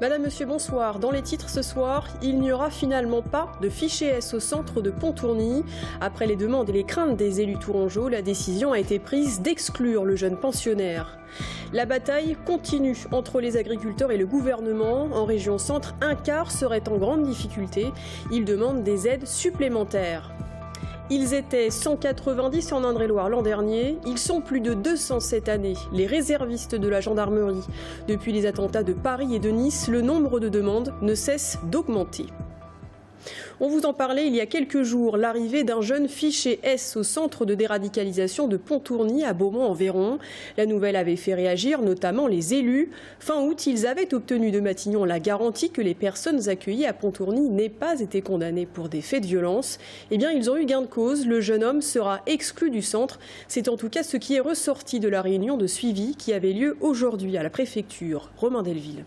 Madame, Monsieur, bonsoir. Dans les titres ce soir, il n'y aura finalement pas de fichier S au centre de Pontourny. Après les demandes et les craintes des élus tourangeaux, la décision a été prise d'exclure le jeune pensionnaire. La bataille continue entre les agriculteurs et le gouvernement. En région centre, un quart serait en grande difficulté. Ils demandent des aides supplémentaires. Ils étaient 190 en Indre-et-Loire l'an dernier, ils sont plus de 200 cette année, les réservistes de la gendarmerie. Depuis les attentats de Paris et de Nice, le nombre de demandes ne cesse d'augmenter. On vous en parlait il y a quelques jours, l'arrivée d'un jeune fiché S au centre de déradicalisation de Pontourny à Beaumont-en-Véron. La nouvelle avait fait réagir notamment les élus. Fin août, ils avaient obtenu de Matignon la garantie que les personnes accueillies à Pontourny n'aient pas été condamnées pour des faits de violence. Eh bien, ils ont eu gain de cause. Le jeune homme sera exclu du centre. C'est en tout cas ce qui est ressorti de la réunion de suivi qui avait lieu aujourd'hui à la préfecture. Romain Delville.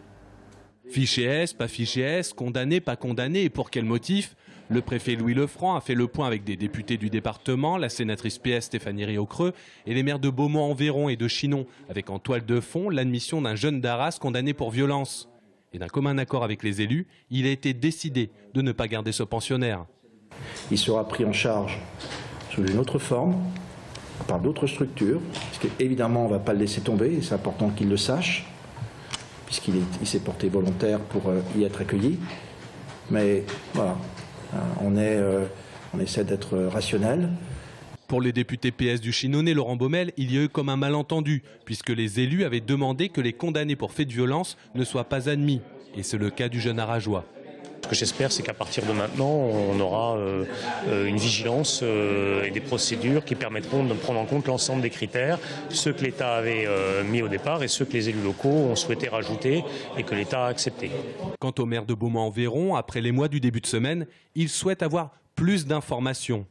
Fiché S, pas fiché S, condamné, pas condamné, et pour quel motif? Le préfet Louis Lefranc a fait le point avec des députés du département, la sénatrice PS Stéphanie Riocreux et les maires de Beaumont-en-Véron et de Chinon, avec en toile de fond l'admission d'un jeune d'Arras condamné pour violence. Et d'un commun accord avec les élus, il a été décidé de ne pas garder ce pensionnaire. Il sera pris en charge sous une autre forme, par d'autres structures, parce qu'évidemment on ne va pas le laisser tomber, et c'est important qu'il le sache, puisqu'il s'est porté volontaire pour y être accueilli. Mais voilà, on essaie d'être rationnel. Pour les députés PS du Chinonnais, Laurent Baumel, il y a eu comme un malentendu, puisque les élus avaient demandé que les condamnés pour faits de violence ne soient pas admis. Et c'est le cas du jeune Arageois. Ce que j'espère, c'est qu'à partir de maintenant, on aura une vigilance et des procédures qui permettront de prendre en compte l'ensemble des critères, ceux que l'État avait mis au départ et ceux que les élus locaux ont souhaité rajouter et que l'État a accepté. Quant au maire de Beaumont-en-Véron, après les mois du début de semaine, il souhaite avoir plus d'informations.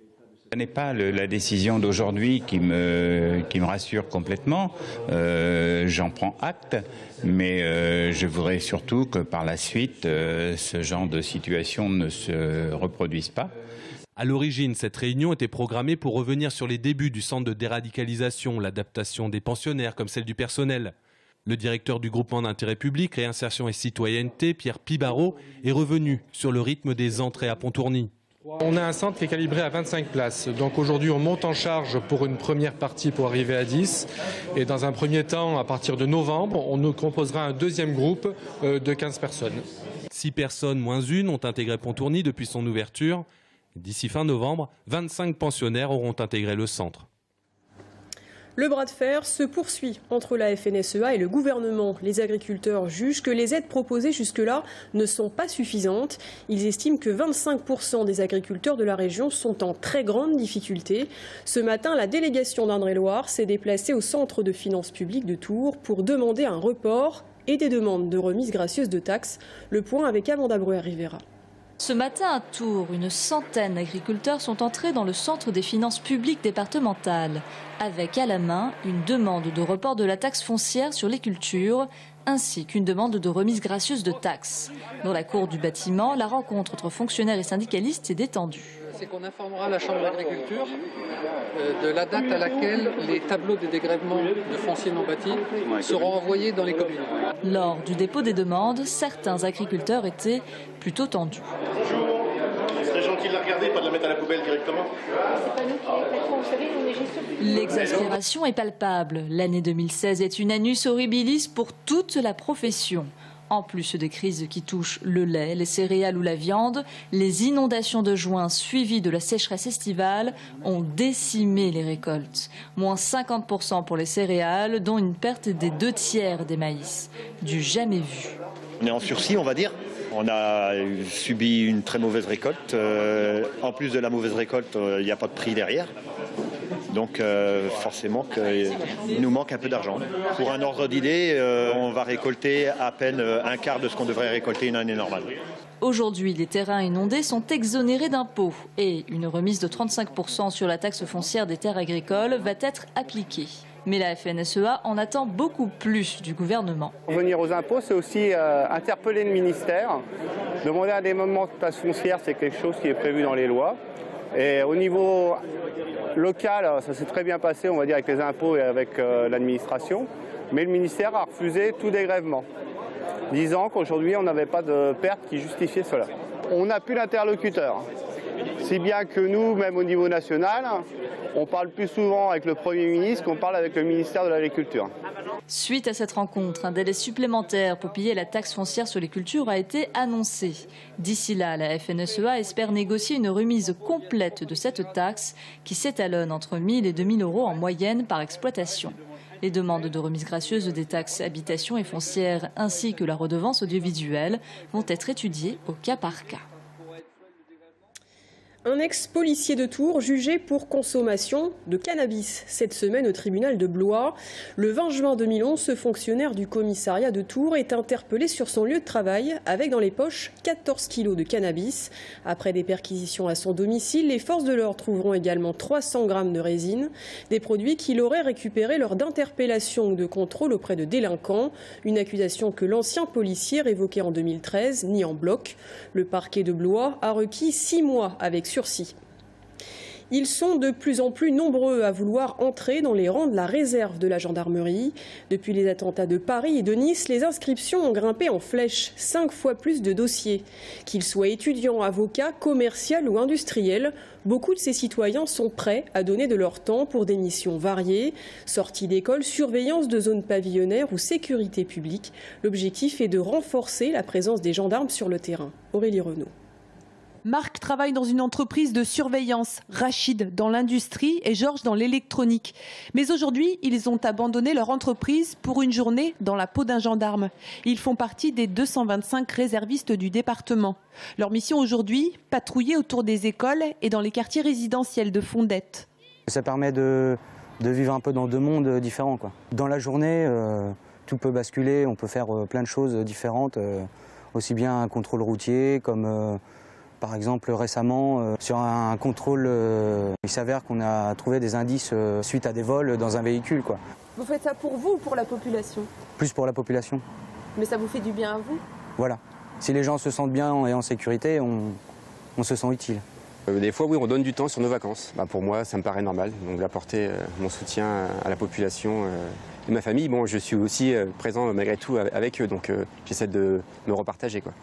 Ce n'est pas la décision d'aujourd'hui qui me rassure complètement, j'en prends acte, mais je voudrais surtout que par la suite, ce genre de situation ne se reproduise pas. À l'origine, cette réunion était programmée pour revenir sur les débuts du centre de déradicalisation, l'adaptation des pensionnaires comme celle du personnel. Le directeur du groupement d'intérêt public, Réinsertion et Citoyenneté, Pierre Pibarot, est revenu sur le rythme des entrées à Pontourny. On a un centre qui est calibré à 25 places. Donc aujourd'hui, on monte en charge pour une première partie pour arriver à 10. Et dans un premier temps, à partir de novembre, on nous composera un deuxième groupe de 15 personnes. 6 personnes moins une ont intégré Pontourny depuis son ouverture. D'ici fin novembre, 25 pensionnaires auront intégré le centre. Le bras de fer se poursuit entre la FNSEA et le gouvernement. Les agriculteurs jugent que les aides proposées jusque-là ne sont pas suffisantes. Ils estiment que 25% des agriculteurs de la région sont en très grande difficulté. Ce matin, la délégation d'Indre-et-Loire s'est déplacée au centre de finances publiques de Tours pour demander un report et des demandes de remise gracieuse de taxes. Le point avec Amanda Bruer-Rivera. Ce matin à Tours, une centaine d'agriculteurs sont entrés dans le centre des finances publiques départementales, avec à la main une demande de report de la taxe foncière sur les cultures, ainsi qu'une demande de remise gracieuse de taxes. Dans la cour du bâtiment, la rencontre entre fonctionnaires et syndicalistes est détendue. C'est qu'on informera la Chambre d'agriculture de la date à laquelle les tableaux de dégrèvement de foncier non bâti seront envoyés dans les communes. Lors du dépôt des demandes, certains agriculteurs étaient plutôt tendus. Bonjour, c'est gentil de la regarder, pas de la mettre à la poubelle directement. L'exaspération est palpable. L'année 2016 est une annus horribilis pour toute la profession. En plus des crises qui touchent le lait, les céréales ou la viande, les inondations de juin suivies de la sécheresse estivale ont décimé les récoltes. Moins 50% pour les céréales, dont une perte des 2/3 des maïs. Du jamais vu. On est en sursis, on va dire. On a subi une très mauvaise récolte. En plus de la mauvaise récolte, il n'y a pas de prix derrière. Donc forcément il nous manque un peu d'argent. Pour un ordre d'idée, on va récolter à peine un quart de ce qu'on devrait récolter une année normale. Aujourd'hui, les terrains inondés sont exonérés d'impôts et une remise de 35% sur la taxe foncière des terres agricoles va être appliquée. Mais la FNSEA en attend beaucoup plus du gouvernement. Revenir aux impôts, c'est aussi interpeller le ministère. Demander un démembrement de taxe foncière, c'est quelque chose qui est prévu dans les lois. Et au niveau local, ça s'est très bien passé, on va dire, avec les impôts et avec l'administration. Mais le ministère a refusé tout dégrèvement. disant qu'aujourd'hui on n'avait pas de perte qui justifiait cela. On n'a plus d'interlocuteur. Si bien que nous, même au niveau national, on parle plus souvent avec le Premier ministre qu'on parle avec le ministère de l'Agriculture. Suite à cette rencontre, un délai supplémentaire pour payer la taxe foncière sur les cultures a été annoncé. D'ici là, la FNSEA espère négocier une remise complète de cette taxe qui s'étalonne entre 1 000 et 2 000 euros en moyenne par exploitation. Les demandes de remise gracieuse des taxes habitation et foncière ainsi que la redevance audiovisuelle vont être étudiées au cas par cas. Un ex-policier de Tours jugé pour consommation de cannabis cette semaine au tribunal de Blois. Le 20 juin 2011, ce fonctionnaire du commissariat de Tours est interpellé sur son lieu de travail avec dans les poches 14 kilos de cannabis. Après des perquisitions à son domicile, les forces de l'ordre trouveront également 300 grammes de résine, des produits qu'il aurait récupérés lors d'interpellations ou de contrôles auprès de délinquants. Une accusation que l'ancien policier révoquait en 2013 nie en bloc. Le parquet de Blois a requis 6 mois avec sursis. Ils sont de plus en plus nombreux à vouloir entrer dans les rangs de la réserve de la gendarmerie. Depuis les attentats de Paris et de Nice, les inscriptions ont grimpé en flèche, 5 fois plus de dossiers. Qu'ils soient étudiants, avocats, commerciaux ou industriels, beaucoup de ces citoyens sont prêts à donner de leur temps pour des missions variées. Sortie d'école, surveillance de zones pavillonnaires ou sécurité publique. L'objectif est de renforcer la présence des gendarmes sur le terrain. Aurélie Renaud. Marc travaille dans une entreprise de surveillance, Rachid dans l'industrie et Georges dans l'électronique. Mais aujourd'hui, ils ont abandonné leur entreprise pour une journée dans la peau d'un gendarme. Ils font partie des 225 réservistes du département. Leur mission aujourd'hui, patrouiller autour des écoles et dans les quartiers résidentiels de Fondettes. Ça permet de vivre un peu dans deux mondes différents, quoi. Dans la journée, tout peut basculer, on peut faire plein de choses différentes, aussi bien un contrôle routier comme... Par exemple, récemment, sur un contrôle, il s'avère qu'on a trouvé des indices suite à des vols dans un véhicule, quoi. Vous faites ça pour vous ou pour la population? Plus pour la population. Mais ça vous fait du bien à vous? Voilà. Si les gens se sentent bien et en sécurité, on se sent utile. Des fois, oui, on donne du temps sur nos vacances. Pour moi, ça me paraît normal, donc d'apporter mon soutien à la population et ma famille. Bon, je suis aussi présent malgré tout avec eux, donc j'essaie de me repartager, quoi.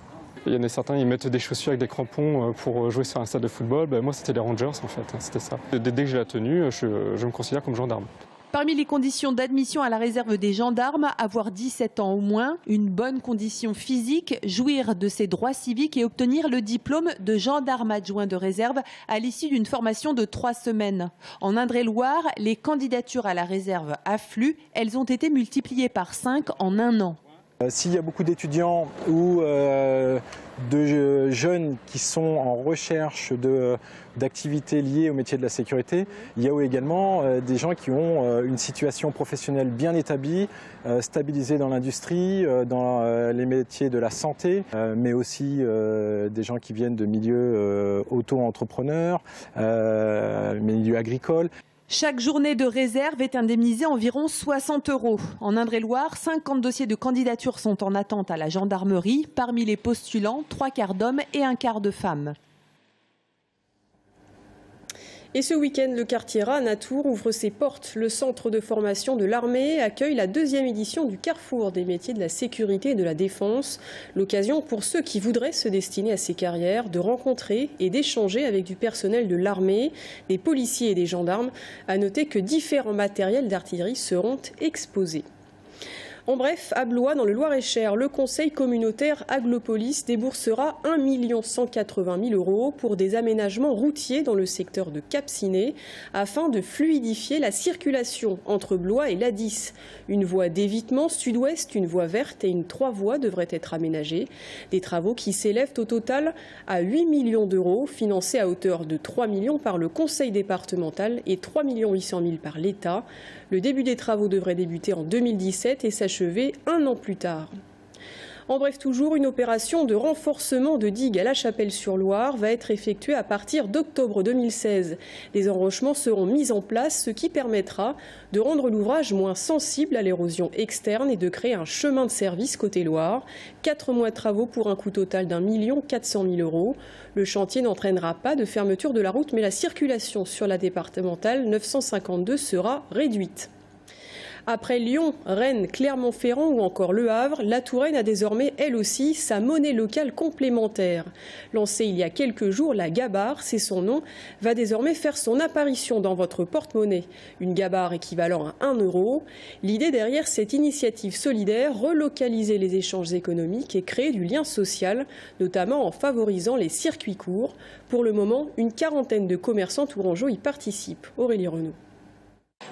Il y en a certains, ils mettent des chaussures avec des crampons pour jouer sur un stade de football. Moi, c'était les Rangers, en fait, c'était ça. Dès que j'ai la tenue, je me considère comme gendarme. Parmi les conditions d'admission à la réserve des gendarmes, avoir 17 ans au moins, une bonne condition physique, jouir de ses droits civiques et obtenir le diplôme de gendarme adjoint de réserve à l'issue d'une formation de 3 semaines. En Indre-et-Loire, les candidatures à la réserve affluent. Elles ont été multipliées par 5 en 1 an. S'il y a beaucoup d'étudiants ou de jeunes qui sont en recherche d'activités liées au métier de la sécurité, il y a également des gens qui ont une situation professionnelle bien établie, stabilisée dans l'industrie, dans les métiers de la santé, mais aussi des gens qui viennent de milieux auto-entrepreneurs, milieux agricoles. Chaque journée de réserve est indemnisée environ 60 €. En Indre-et-Loire, 50 dossiers de candidature sont en attente à la gendarmerie. Parmi les postulants, 3/4 d'hommes et 1/4 de femmes. Et ce week-end, le quartier Rannes à Tours ouvre ses portes. Le centre de formation de l'armée accueille la 2e édition du Carrefour des métiers de la sécurité et de la défense. L'occasion pour ceux qui voudraient se destiner à ces carrières de rencontrer et d'échanger avec du personnel de l'armée, des policiers et des gendarmes. À noter que différents matériels d'artillerie seront exposés. En bref, à Blois, dans le Loir-et-Cher, le conseil communautaire Aglopolis déboursera 1 180 000 € pour des aménagements routiers dans le secteur de Cap-Ciné afin de fluidifier la circulation entre Blois et l'A10. Une voie d'évitement sud-ouest, une voie verte et une 3 voies devraient être aménagées. Des travaux qui s'élèvent au total à 8 millions d'euros, financés à hauteur de 3 millions par le conseil départemental et 3 800 000 par l'État. Le début des travaux devrait débuter en 2017 et s'achever 1 an plus tard. En bref, toujours, une opération de renforcement de digues à La Chapelle-sur-Loire va être effectuée à partir d'octobre 2016. Les enrochements seront mis en place, ce qui permettra de rendre l'ouvrage moins sensible à l'érosion externe et de créer un chemin de service côté Loire. 4 mois de travaux pour un coût total d'1 400 000 €. Le chantier n'entraînera pas de fermeture de la route, mais la circulation sur la départementale 952 sera réduite. Après Lyon, Rennes, Clermont-Ferrand ou encore Le Havre, la Touraine a désormais, elle aussi, sa monnaie locale complémentaire. Lancée il y a quelques jours, la Gabar, c'est son nom, va désormais faire son apparition dans votre porte-monnaie. Une Gabar équivalent à 1 €. L'idée derrière cette initiative solidaire, relocaliser les échanges économiques et créer du lien social, notamment en favorisant les circuits courts. Pour le moment, une quarantaine de commerçants tourangeaux y participent. Aurélie Renaud.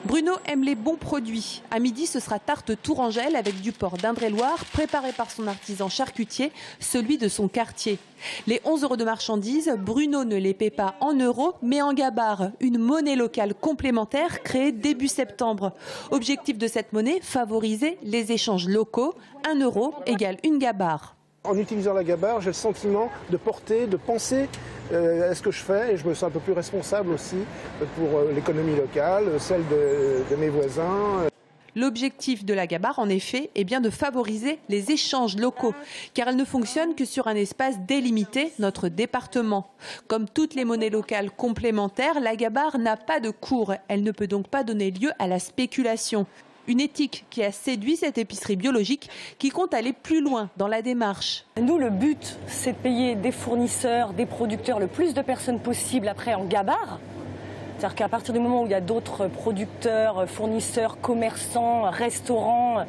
Bruno aime les bons produits. À midi, ce sera tarte tourangelle avec du porc d'Indre-et-Loire, préparé par son artisan charcutier, celui de son quartier. Les 11 € de marchandises, Bruno ne les paie pas en euros, mais en gabar, une monnaie locale complémentaire créée début septembre. Objectif de cette monnaie, favoriser les échanges locaux. 1 € égale une gabar. En utilisant la gabar, j'ai le sentiment de porter, de penser à ce que je fais et je me sens un peu plus responsable aussi pour l'économie locale, celle de mes voisins. L'objectif de la gabar, en effet, est bien de favoriser les échanges locaux, car elle ne fonctionne que sur un espace délimité, notre département. Comme toutes les monnaies locales complémentaires, la gabar n'a pas de cours. Elle ne peut donc pas donner lieu à la spéculation. Une éthique qui a séduit cette épicerie biologique qui compte aller plus loin dans la démarche. Nous, le but, c'est de payer des fournisseurs, des producteurs, le plus de personnes possible après en gabar. C'est-à-dire qu'à partir du moment où il y a d'autres producteurs, fournisseurs, commerçants, restaurants,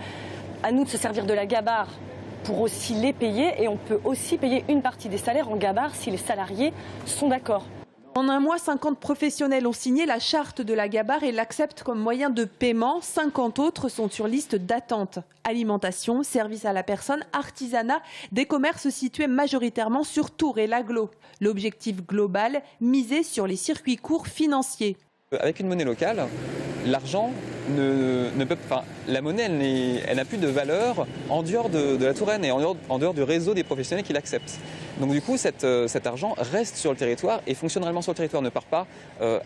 à nous de se servir de la gabar pour aussi les payer. Et on peut aussi payer une partie des salaires en gabar si les salariés sont d'accord. En un mois, 50 professionnels ont signé la charte de la gabar et l'acceptent comme moyen de paiement. 50 autres sont sur liste d'attente. Alimentation, service à la personne, artisanat, des commerces situés majoritairement sur Tours et l'Aglo. L'objectif global, miser sur les circuits courts financiers. Avec une monnaie locale, l'argent la monnaie, elle n'a plus de valeur en dehors de la Touraine et en dehors du réseau des professionnels qui l'acceptent. Donc du coup, cet argent reste sur le territoire et fonctionne réellement sur le territoire, ne part pas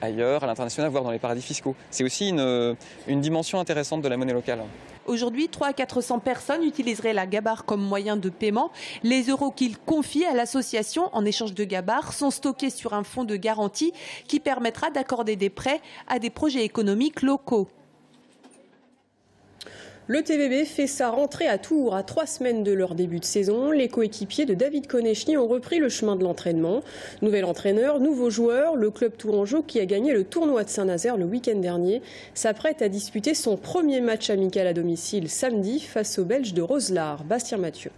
ailleurs, à l'international, voire dans les paradis fiscaux. C'est aussi une dimension intéressante de la monnaie locale. Aujourd'hui, 300 à 400 personnes utiliseraient la gabar comme moyen de paiement. Les euros qu'ils confient à l'association en échange de gabar sont stockés sur un fonds de garantie qui permettra d'accorder des prêts à des projets économiques locaux. Le TVB fait sa rentrée à Tours à 3 semaines de leur début de saison. Les coéquipiers de David Konechny ont repris le chemin de l'entraînement. Nouvel entraîneur, nouveaux joueurs, le club tourangeau qui a gagné le tournoi de Saint-Nazaire le week-end dernier s'apprête à disputer son premier match amical à domicile samedi face aux Belges de Roselare. Bastien Mathieu.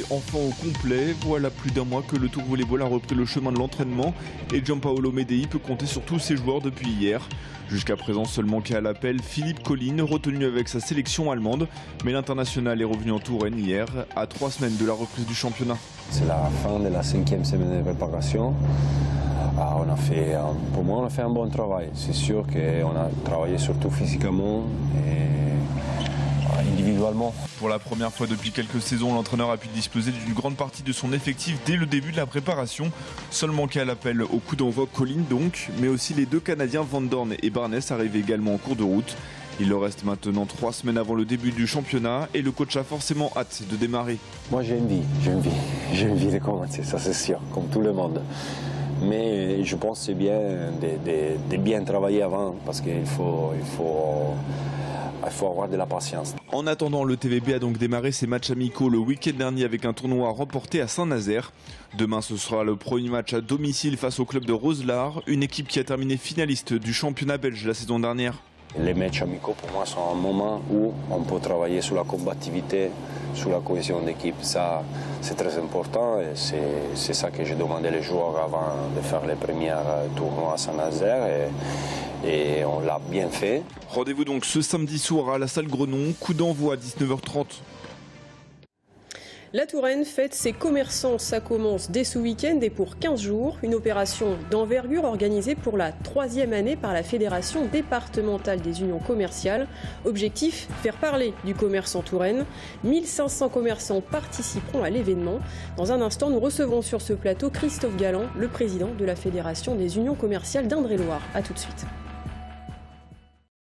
Enfant au complet, voilà plus d'un mois que le Tour Volleyball a repris le chemin de l'entraînement et Gianpaolo Medei peut compter sur tous ses joueurs depuis hier. Jusqu'à présent, seul manquait à l'appel Philippe Colline, retenu avec sa sélection allemande, mais l'international est revenu en Touraine hier, à 3 semaines de la reprise du championnat. C'est la fin de la 5e semaine de préparation. Pour moi, on a fait un bon travail. C'est sûr qu'on a travaillé surtout physiquement et individuellement. Pour la première fois depuis quelques saisons, l'entraîneur a pu disposer d'une grande partie de son effectif dès le début de la préparation. Seul manquait à l'appel au coup d'envoi Colline donc, mais aussi les 2 Canadiens Van Dorn et Barnes arrivés également en cours de route. Il leur reste maintenant 3 semaines avant le début du championnat et le coach a forcément hâte de démarrer. Moi j'ai envie de commencer, ça c'est sûr, comme tout le monde. Mais je pense que c'est bien de bien travailler avant parce qu'il faut avoir de la patience. En attendant, le TVB a donc démarré ses matchs amicaux le week-end dernier avec un tournoi remporté à Saint-Nazaire. Demain, ce sera le premier match à domicile face au club de Roselare, une équipe qui a terminé finaliste du championnat belge la saison dernière. Les matchs amicaux, pour moi, sont un moment où on peut travailler sur la combativité, sur la cohésion d'équipe. Ça, c'est très important et c'est ça que j'ai demandé les joueurs avant de faire les premiers tournois à Saint-Nazaire. Et on l'a bien fait. Rendez-vous donc ce samedi soir à la salle Grenon, coup d'envoi à 19h30. La Touraine fête ses commerçants, ça commence dès ce week-end et pour 15 jours. Une opération d'envergure organisée pour la 3e année par la Fédération départementale des unions commerciales. Objectif, faire parler du commerce en Touraine. 1500 commerçants participeront à l'événement. Dans un instant, nous recevrons sur ce plateau Christophe Galland, le président de la Fédération des unions commerciales d'Indre-et-Loire. A tout de suite.